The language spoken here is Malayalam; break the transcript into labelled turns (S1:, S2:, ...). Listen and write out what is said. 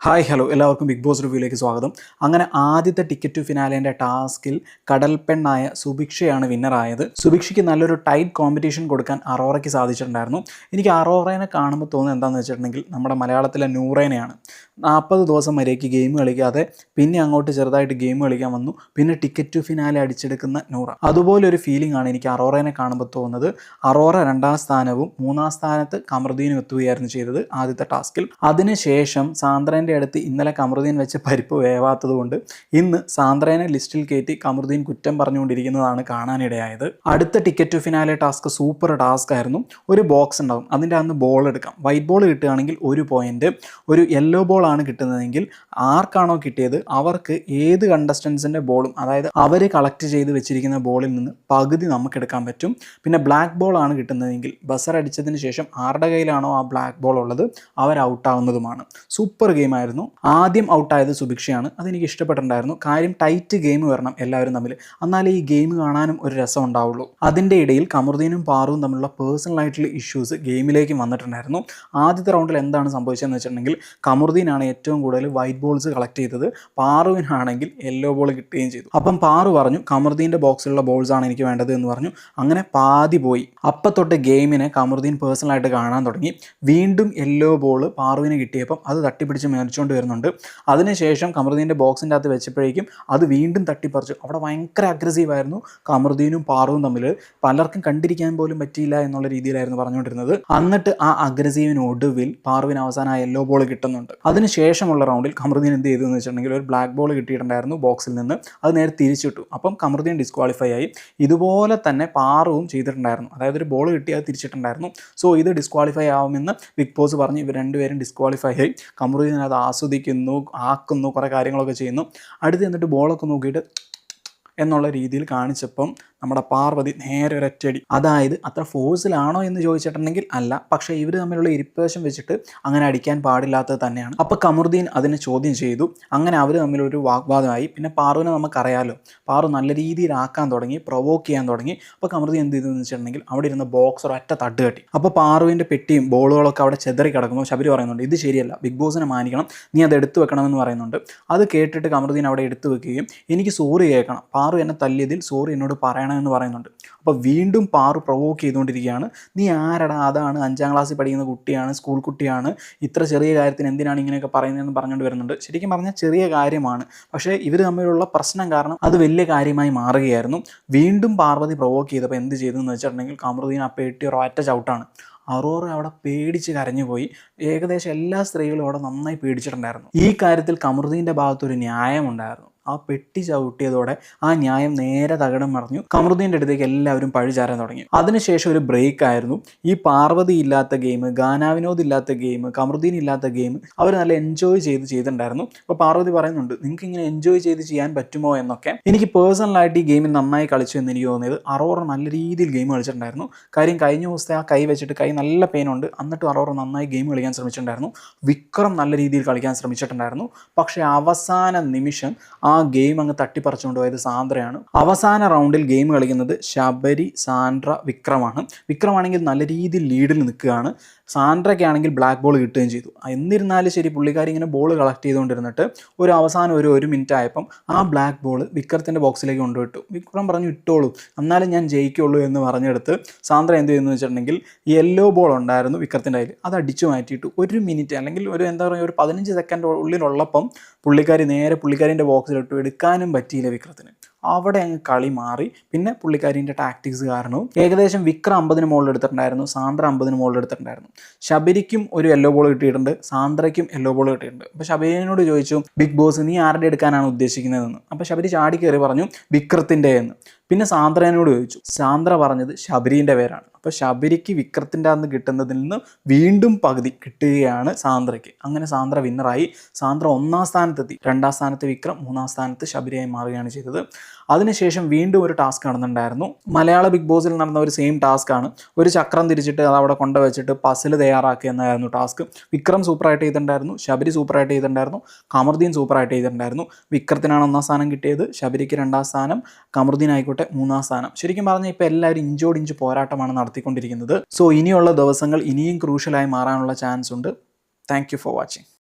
S1: ഹായ് ഹലോ എല്ലാവർക്കും ബിഗ് ബോസ് റിവ്യൂയിലേക്ക് സ്വാഗതം. അങ്ങനെ ആദ്യത്തെ ടിക്കറ്റ് ടു ഫിനാലേൻ്റെ ടാസ്കിൽ കടൽപ്പെണ്ണായ സുഭിക്ഷയാണ് വിന്നറായത്. സുഭിക്ഷയ്ക്ക് നല്ലൊരു ടൈറ്റ് കോമ്പറ്റീഷൻ കൊടുക്കാൻ അറോറയ്ക്ക് സാധിച്ചിട്ടുണ്ടായിരുന്നു. എനിക്ക് അറോറേനെ കാണുമ്പോൾ തോന്നുന്നത് എന്താണെന്ന് വെച്ചിട്ടുണ്ടെങ്കിൽ നമ്മുടെ മലയാളത്തിലെ നൂറേനെയാണ്. 40 ദിവസം വരേക്ക് ഗെയിം കളിക്കാതെ പിന്നെ അങ്ങോട്ട് ചെറുതായിട്ട് ഗെയിം കളിക്കാൻ വന്നു, പിന്നെ ടിക്കറ്റ് ടു ഫിനാലെ അടിച്ചെടുക്കുന്ന നൂറ. അതുപോലൊരു ഫീലിംഗ് ആണ് എനിക്ക് അറോറേനെ കാണുമ്പോൾ തോന്നുന്നത്. അറോറ 2ാം സ്ഥാനവും 3ാം സ്ഥാനത്ത് കമറുദ്ദീനും എത്തുകയായിരുന്നു ചെയ്തത് ആദ്യത്തെ ടാസ്കിൽ. അതിനുശേഷം സാന്ദ്രേൻ്റെ അടുത്ത് ഇന്നലെ കമറുദ്ദീൻ വെച്ച് പരിപ്പ് വേവാത്തത് കൊണ്ട് ഇന്ന് സാന്ദ്രേനെ ലിസ്റ്റിൽ കയറ്റി കമറുദ്ദീൻ കുറ്റം പറഞ്ഞുകൊണ്ടിരിക്കുന്നതാണ് കാണാനിടയായത്. അടുത്ത ticket to finale task super task ആയിരുന്നു. ഒരു ബോക്സ് ഉണ്ടാകും, അതിൻ്റെ അകത്ത് ബോൾ എടുക്കാം. വൈറ്റ് ബോൾ കിട്ടുകയാണെങ്കിൽ 1 പോയിന്റ്, ഒരു യെല്ലോ ബോൾ ആണ് കിട്ടുന്നതെങ്കിൽ ആർക്കാണോ കിട്ടിയത് അവർക്ക് ഏത് കണ്ടസ്റ്റൻസിൻ്റെ ബോളും, അതായത് അവർ കളക്ട് ചെയ്ത് വെച്ചിരിക്കുന്ന ബോളിൽ നിന്ന് പകുതി നമുക്ക് എടുക്കാൻ പറ്റും. പിന്നെ ബ്ലാക്ക് ബോൾ ആണ് കിട്ടുന്നതെങ്കിൽ ബസർ അടിച്ചതിന് ശേഷം ആരുടെ കയ്യിലാണോ ആ ബ്ലാക്ക് ബോൾ ഉള്ളത് അവർ ഔട്ടാവുന്നതുമാണ്. സൂപ്പർ ഗെയിം ആയിരുന്നു. ആദ്യം ഔട്ടായത് സുഭിക്ഷയാണ്. അതെനിക്ക് ഇഷ്ടപ്പെട്ടിട്ടുണ്ടായിരുന്നു. കാര്യം ടൈറ്റ് ഗെയിം വരണം എല്ലാവരും തമ്മിൽ, എന്നാലേ ഈ ഗെയിം കാണാനും ഒരു രസം ഉണ്ടാവുള്ളൂ. അതിൻ്റെ ഇടയിൽ കമറുദ്ദീനും പാറുവും തമ്മിലുള്ള പേഴ്സണൽ ആയിട്ടുള്ള ഇഷ്യൂസ് ഗെയിമിലേക്ക് വന്നിട്ടുണ്ടായിരുന്നു. ആദ്യത്തെ റൗണ്ടിൽ എന്താണ് സംഭവിച്ചതെന്ന് വെച്ചിട്ടുണ്ടെങ്കിൽ കമറുദ്ദീനാണ് ഏറ്റവും കൂടുതൽ വൈറ്റ് ബോൾസ് കളക്ട് ചെയ്തത്, പാറുവിനാണെങ്കിൽ യെല്ലോ ബോൾ കിട്ടുകയും ചെയ്തു. അപ്പം പാറു പറഞ്ഞു കമറുദ്ദീൻ്റെ ബോക്സിലുള്ള ബോൾസ് ആണ് എനിക്ക് വേണ്ടത് എന്ന് പറഞ്ഞു. അങ്ങനെ പാതി പോയി. അപ്പം തൊട്ട് ഗെയിമിനെ കമറുദ്ദീൻ പേഴ്സണലായിട്ട് കാണാൻ തുടങ്ങി. വീണ്ടും യെല്ലോ ബോൾ പാറുവിന് കിട്ടിയപ്പം അത് തട്ടിപ്പിടിച്ച് മേടിച്ചുകൊണ്ട് വരുന്നുണ്ട്. അതിനുശേഷം കമറുദ്ദീൻ്റെ ബോക്സിൻ്റെ അകത്ത് വെച്ചപ്പോഴേക്കും അത് വീണ്ടും തട്ടിപ്പറിച്ചു. അവിടെ ഭയങ്കര അഗ്രസീവായിരുന്നു കമറുദ്ദീനും പാറുവും തമ്മിൽ. പലർക്കും കണ്ടിരിക്കാൻ പോലും പറ്റിയില്ല എന്നുള്ള രീതിയിലായിരുന്നു പറഞ്ഞുകൊണ്ടിരുന്നത്. എന്നിട്ട് ആ അഗ്രസീവിന് ഒടുവിൽ പാറുവിന് അവസാനം ആ യെല്ലോ ബോൾ കിട്ടുന്നുണ്ട്. അതിനുശേഷമുള്ള റൗണ്ടിൽ കമറുദ്ദീൻ എന്ത് ചെയ്തു എന്ന് വെച്ചിട്ടുണ്ടെങ്കിൽ ഒരു ബ്ലാക്ക് ബോൾ കിട്ടിയിട്ടുണ്ടായിരുന്നു ബോക്സിൽ നിന്ന്, അത് നേരെ തിരിച്ചിട്ടു. അപ്പം കമറുദ്ദീൻ ഡിസ്ക്വാളിഫൈ ആയി. ഇതുപോലെ തന്നെ പാറുവും ചെയ്തിട്ടുണ്ടായിരുന്നു, അതായത് ഒരു ബോൾ കിട്ടി അത് തിരിച്ചിട്ടുണ്ടായിരുന്നു. സോ ഇത് ഡിസ്ക്വാളിഫൈ ആവുമെന്ന് ബിഗ് ബോസ് പറഞ്ഞ് ഇവർ രണ്ടുപേരും ഡിസ്ക്വാളിഫൈ ആയി. കമറുദ്ദീൻ അത് ആസ്വദിക്കുന്നു, ആക്കുന്നു, കുറേ കാര്യങ്ങളൊക്കെ ചെയ്യുന്നു. അടുത്ത് എന്നിട്ട് ബോളൊക്കെ നോക്കിയിട്ട് എന്നുള്ള രീതിയിൽ കാണിച്ചപ്പം നമ്മുടെ പാർവതി നേരെ ഒരൊറ്റടി. അതായത് അത്ര ഫോഴ്സിലാണോ എന്ന് ചോദിച്ചിട്ടുണ്ടെങ്കിൽ അല്ല, പക്ഷേ ഇവർ തമ്മിലുള്ള ഇരിപ്പേശം വെച്ചിട്ട് അങ്ങനെ അടിക്കാൻ പാടില്ലാത്തത് തന്നെയാണ്. അപ്പോൾ കമറുദ്ദീൻ അതിനെ ചോദ്യം ചെയ്തു. അങ്ങനെ അവർ തമ്മിലൊരു വാഗ്വാദമായി. പിന്നെ പാറുവിനെ നമുക്കറിയാമല്ലോ, പാറു നല്ല രീതിയിൽ ആക്കാൻ തുടങ്ങി, പ്രൊവോക്ക് ചെയ്യാൻ തുടങ്ങി. അപ്പോൾ കമറുദ്ദീൻ എന്ത് ചെയ്തു എന്ന് വെച്ചിട്ടുണ്ടെങ്കിൽ അവിടെ ഇരുന്ന ബോക്സ് ഒരൊറ്റ തട്ട് കെട്ടി. അപ്പോൾ പാറുവിൻ്റെ പെട്ടിയും ബോളുകളൊക്കെ അവിടെ ചെതറി കിടക്കുമ്പോൾ ശബരി പറയുന്നുണ്ട് ഇത് ശരിയല്ല, ബിഗ് ബോസിനെ മാനിക്കണം, നീ അത് എടുത്തു വെക്കണമെന്ന് പറയുന്നുണ്ട്. അത് കേട്ടിട്ട് കമറുദ്ദീൻ അവിടെ എടുത്തു വെക്കുകയും എനിക്ക് സോറി കേൾക്കണം, പാറു എന്നെ തല്ലിയതിൽ സോറി എന്നോട് പറയണം എന്ന് പറയുന്നുണ്ട്. അപ്പോൾ വീണ്ടും പാറു പ്രൊവോക്ക് ചെയ്തുകൊണ്ടിരിക്കുകയാണ്. നീ ആരടാ, അതാണ് 5ാം ക്ലാസ്സിൽ പഠിക്കുന്ന കുട്ടിയാണ്, സ്കൂൾ കുട്ടിയാണ്, ഇത്ര ചെറിയ കാര്യത്തിന് എന്തിനാണ് ഇങ്ങനെയൊക്കെ പറയുന്നതെന്ന് പറഞ്ഞുകൊണ്ട് വരുന്നുണ്ട്. ശരിക്കും പറഞ്ഞാൽ ചെറിയ കാര്യമാണ്, പക്ഷേ ഇവർ തമ്മിലുള്ള പ്രശ്നം കാരണം അത് വലിയ കാര്യമായി മാറുകയായിരുന്നു. വീണ്ടും പാർവതി പ്രൊവോക്ക് ചെയ്തപ്പോൾ എന്ത് ചെയ്തു എന്ന് വെച്ചിട്ടുണ്ടെങ്കിൽ കമറുദ്ദീൻ ആ പെട്ടി ഒരൊറ്റ ചവിട്ടാണ്. അറോറ അവിടെ പേടിച്ച് കരഞ്ഞുപോയി. ഏകദേശം എല്ലാ സ്ത്രീകളും അവിടെ നന്നായി പേടിച്ചിട്ടുണ്ടായിരുന്നു. ഈ കാര്യത്തിൽ കമറുദ്ദീൻ്റെ ഭാഗത്തൊരു ന്യായമുണ്ടായിരുന്നു. ആ പെട്ടി ചവിട്ടിയതോടെ ആ ന്യായം നേരെ തകിടം മറിഞ്ഞു. കമറുദ്ദീൻ്റെ അടുത്തേക്ക് എല്ലാവരും പഴിചാരാൻ തുടങ്ങി. അതിനുശേഷം ഒരു ബ്രേക്ക് ആയിരുന്നു. ഈ പാർവതി ഇല്ലാത്ത ഗെയിം, ഗാനാവിനോദ് ഇല്ലാത്ത ഗെയിം, കമറുദ്ദീൻ ഇല്ലാത്ത ഗെയിം അവർ നല്ല എൻജോയ് ചെയ്തിട്ടുണ്ടായിരുന്നു. അപ്പോൾ പാർവതി പറയുന്നുണ്ട് നിങ്ങൾക്ക് ഇങ്ങനെ എൻജോയ് ചെയ്ത് ചെയ്യാൻ പറ്റുമോ എന്നൊക്കെ. എനിക്ക് പേഴ്സണലായിട്ട് ഈ ഗെയിമിൽ നന്നായി കളിച്ചു എന്ന് എനിക്ക് തോന്നിയത് അറോറ നല്ല രീതിയിൽ ഗെയിം കളിച്ചിട്ടുണ്ടായിരുന്നു. കാര്യം കഴിഞ്ഞ ദിവസത്തെ ആ കൈ വെച്ചിട്ട് കൈ നല്ല പെയിനുണ്ട്, എന്നിട്ടും അറോറ നന്നായി ഗെയിം കളിക്കാൻ ശ്രമിച്ചിട്ടുണ്ടായിരുന്നു. വിക്രം നല്ല രീതിയിൽ കളിക്കാൻ ശ്രമിച്ചിട്ടുണ്ടായിരുന്നു. പക്ഷേ അവസാന നിമിഷം ആ ഗെയിം അങ്ങ് തട്ടിപ്പറിച്ചുകൊണ്ട് പോയത് സാന്ദ്രയാണ്. അവസാന റൗണ്ടിൽ ഗെയിം കളിക്കുന്നത് ശബരി, സാൻഡ്ര, വിക്രമാണ്. വിക്രമാണെങ്കിൽ നല്ല രീതിയിൽ ലീഡിൽ നിൽക്കുകയാണ്. സാൻഡ്രയ്ക്കാണെങ്കിൽ ബ്ലാക്ക് ബോൾ കിട്ടുകയും ചെയ്തു. എന്നിരുന്നാലും ശരി, പുള്ളിക്കാരി ഇങ്ങനെ ബോൾ കളക്ട് ചെയ്തുകൊണ്ടിരുന്നിട്ട് ഒരു അവസാനം ഒരു മിനിറ്റ് ആയപ്പം ആ ബ്ലാക്ക് ബോൾ വിക്രത്തിൻ്റെ ബോക്സിലേക്ക് കൊണ്ടുവിട്ടു. വിക്രം പറഞ്ഞു ഇട്ടോളൂ, എന്നാലും ഞാൻ ജയിക്കുള്ളൂ എന്ന് പറഞ്ഞെടുത്ത് സാന്ദ്ര എന്ത് ചെയ്യുന്നു വെച്ചിട്ടുണ്ടെങ്കിൽ യെല്ലോ ബോൾ ഉണ്ടായിരുന്നു വിക്രത്തിൻ്റെ കയ്യിൽ, അത് അടിച്ചു മാറ്റിയിട്ട് 1 മിനിറ്റ് അല്ലെങ്കിൽ ഒരു 15 സെക്കൻഡ് ഉള്ളിലുള്ളപ്പം പുള്ളിക്കാരി നേരെ പുള്ളിക്കാരിൻ്റെ ബോക്സിലിട്ടു. എടുക്കാനും പറ്റിയില്ല വിക്രത്തിന്. അവിടെ അങ്ങ് കളി മാറി. പിന്നെ പുള്ളിക്കാരിൻ്റെ ടാക്ടിക്സ് കാരണവും ഏകദേശം വിക്രം 50-ന് മുകളിൽ എടുത്തിട്ടുണ്ടായിരുന്നു, സാന്ദ്ര 50-ന് മുകളിൽ എടുത്തിട്ടുണ്ടായിരുന്നു. ശബരിക്കും ഒരു യെല്ലോ ബോൾ കിട്ടിയിട്ടുണ്ട്, സാന്ദ്രയ്ക്കും യെല്ലോ ബോൾ കിട്ടിയിട്ടുണ്ട്. അപ്പോൾ ശബരിനോട് ചോദിച്ചു ബിഗ് ബോസ് നീ ആരുടെ എടുക്കാനാണ് ഉദ്ദേശിക്കുന്നതെന്ന്. അപ്പോൾ ശബരി ചാടി കയറി പറഞ്ഞു വിക്രത്തിൻ്റെ എന്ന്. പിന്നെ സാന്ദ്രനോട് ചോദിച്ചു, സാന്ദ്ര പറഞ്ഞത് ശബരീൻ്റെ പേരാണ്. അപ്പോൾ ശബരിക്ക് വിക്രത്തിൻ്റെ അന്ന് കിട്ടുന്നതിൽ നിന്ന് വീണ്ടും പകുതി കിട്ടുകയാണ് സാന്ദ്രയ്ക്ക്. അങ്ങനെ സാന്ദ്ര വിന്നറായി. സാന്ദ്ര 1ാം സ്ഥാനത്തെത്തി. 2ാം സ്ഥാനത്ത് വിക്രം, 3ാം സ്ഥാനത്ത് ശബരിയായി മാറുകയാണ് ചെയ്തത്. അതിനുശേഷം വീണ്ടും ഒരു ടാസ്ക് നടന്നിട്ടുണ്ടായിരുന്നു. മലയാള ബിഗ് ബോസിൽ നടന്ന ഒരു സെയിം ടാസ്ക്കാണ്. ഒരു ചക്രം തിരിച്ചിട്ട് അത് അവിടെ കൊണ്ടുവച്ചിട്ട് പസിൽ തയ്യാറാക്കുക എന്നായിരുന്നു ടാസ്ക്. വിക്രം സൂപ്പറായിട്ട് ചെയ്തിട്ടുണ്ടായിരുന്നു, ശബരി സൂപ്പറായിട്ട് ചെയ്തിട്ടുണ്ടായിരുന്നു, കമറുദ്ദീൻ സൂപ്പറായിട്ട് ചെയ്തിട്ടുണ്ടായിരുന്നു. വിക്രത്തിനാണ് 1ാം സ്ഥാനം കിട്ടിയത്, ശബരിക്ക് 2ാം സ്ഥാനം, കമറുദ്ദീൻ ആയിക്കോട്ടെ 3ാം സ്ഥാനം. ശരിക്കും പറഞ്ഞാൽ ഇപ്പോൾ എല്ലാവരും ഇഞ്ചോടിഞ്ച് പോരാട്ടമാണ് നടത്തിക്കൊണ്ടിരിക്കുന്നത്. സോ ഇനിയുള്ള ദിവസങ്ങൾ ഇനിയും ക്രൂഷ്യലായി മാറാനുള്ള ചാൻസ് ഉണ്ട്. Thank you for watching.